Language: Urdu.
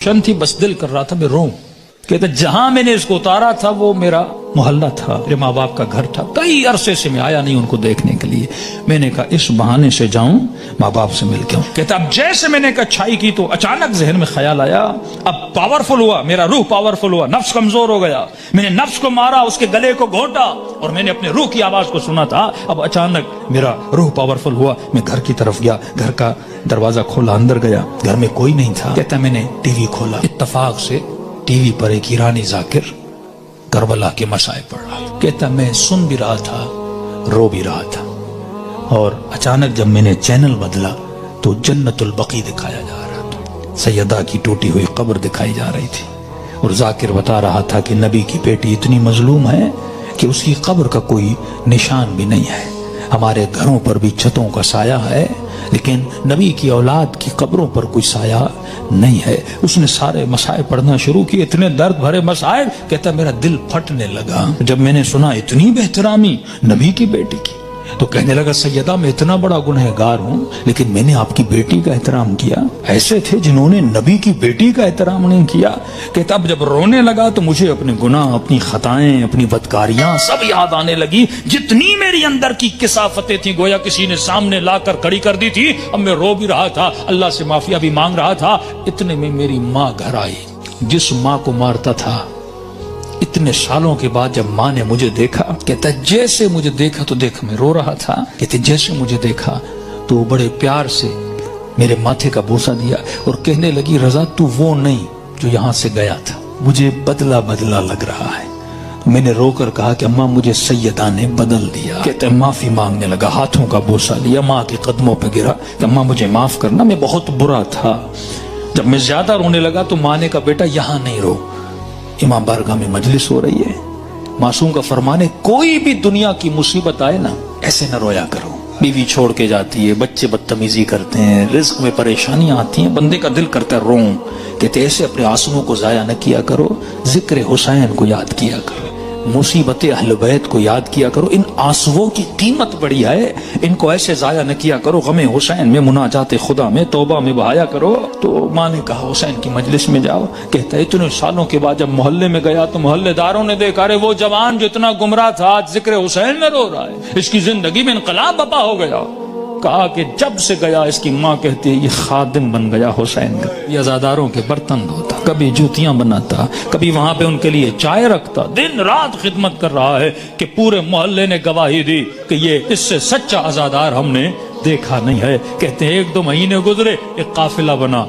شن تھی بس دل کر رہا تھا میں روں کہتا جہاں میں نے اس کو اتارا تھا وہ میرا محلہ تھا، میرے ماں باپ کا گھر تھا، کئی عرصے سے میں آیا نہیں ان کو دیکھنے کے لیے۔ میں نے کہا اس بہانے سے جاؤں ماں باپ سے مل کے ہوں۔ کہتا اب جیسے میں نے کچھائی کی تو اچانک ذہن میں خیال آیا، اب پاورفل ہوا، میرا روح پاورفل ہوا، نفس کمزور ہو گیا، میں نے نفس کو مارا، اس کے گلے کو گھونٹا اور میں نے اپنے روح کی آواز کو سنا تھا۔ اب اچانک میرا روح پاورفل ہوا، میں گھر کی طرف گیا، گھر کا دروازہ کھولا، اندر گیا، گھر میں کوئی نہیں تھا۔ کہتا میں نے ٹی وی کھولا، اتفاق سے ٹی وی پر ایک ایرانی ذاکر کربلا کے مسائل پڑھ رہا تھا۔ کہتا میں سن بھی رہا تھا، رو بھی رہا تھا، اور اچانک جب میں نے چینل بدلا تو جنت البقیع دکھایا جا رہا تھا، سیدہ کی ٹوٹی ہوئی قبر دکھائی جا رہی تھی، اور ذاکر بتا رہا تھا کہ نبی کی بیٹی اتنی مظلوم ہے کہ اس کی قبر کا کوئی نشان بھی نہیں ہے، ہمارے گھروں پر بھی چھتوں کا سایہ ہے لیکن نبی کی اولاد کی قبروں پر کوئی سایہ نہیں ہے۔ اس نے سارے مسائل پڑھنا شروع کی، اتنے درد بھرے مسائل، کہتا میرا دل پھٹنے لگا جب میں نے سنا اتنی بہترامی نبی کی بیٹی کی، تو کہنے لگا سیدہ میں اتنا بڑا گنہگار ہوں لیکن میں نے آپ کی بیٹی کا احترام کیا، ایسے تھے جنہوں نے نبی کی بیٹی کا احترام نہیں کیا۔ کہتا اب جب رونے لگا تو مجھے اپنے گناہ، اپنی خطائیں، اپنی بدکاریاں سب یاد آنے لگی، جتنی میری اندر کی کثافتیں تھیں گویا کسی نے سامنے لا کر کھڑی کر دی تھی۔ اب میں رو بھی رہا تھا، اللہ سے معافیا بھی مانگ رہا تھا، اتنے میں میری ماں گھر آئی، جس ماں کو مارتا تھا۔ اتنے سالوں کے بعد جب ماں نے مجھے دیکھا، کہتا جیسے مجھے دیکھا تو دیکھا میں رو رہا تھا، کہتے جیسے مجھے دیکھا تو بڑے پیار سے میرے ماتھے کا بوسہ دیا اور کہنے لگی رضا تو وہ نہیں جو یہاں سے گیا تھا، مجھے بدلا بدلا لگ رہا ہے۔ میں نے رو کر کہا کہ اماں مجھے سیدہ نے بدل دیا۔ کہتے معافی مانگنے لگا، ہاتھوں کا بوسہ لیا، ماں کے قدموں پہ گرا کہ اماں مجھے معاف کرنا، میں بہت برا تھا۔ جب میں زیادہ رونے لگا تو ماں نے کہا بیٹا یہاں نہیں رو، امام بارگاہ میں مجلس ہو رہی ہے، معصوم کا فرمان ہے کوئی بھی دنیا کی مصیبت آئے نا ایسے نہ رویا کرو، بیوی چھوڑ کے جاتی ہے، بچے بدتمیزی کرتے ہیں، رزق میں پریشانیاں آتی ہیں، بندے کا دل کرتا ہے روں، کہتے ایسے اپنے آنسوؤں کو ضائع نہ کیا کرو، ذکر حسین کو یاد کیا کرو، مصیبت اہل بیت کو یاد کیا کرو، ان آنسوؤں کی قیمت بڑی ہے، ان کو ایسے ضائع نہ کیا کرو، غم حسین میں، مناجات خدا میں، توبہ میں بہایا کرو۔ تو ماں نے کہا حسین کی مجلس میں جاؤ۔ کہتا ہے اتنے سالوں کے بعد جب محلے میں گیا تو محلے داروں نے دیکھا رے وہ جوان جو اتنا گمراہ تھا آج ذکر حسین میں رو رہا ہے، اس کی زندگی میں انقلاب بپا ہو گیا۔ کہا کہ جب سے گیا، اس کی ماں کہتی ہے یہ خادم بن گیا حسین کا، یہ عزاداروں کے برتن دھوتا، کبھی جوتیاں بناتا، کبھی وہاں پہ ان کے لیے چائے رکھتا، دن رات خدمت کر رہا ہے کہ پورے محلے نے گواہی دی کہ یہ اس سے سچا عزادار ہم نے دیکھا نہیں ہے۔ کہتے ہیں 1-2 مہینے گزرے، ایک قافلہ بنا،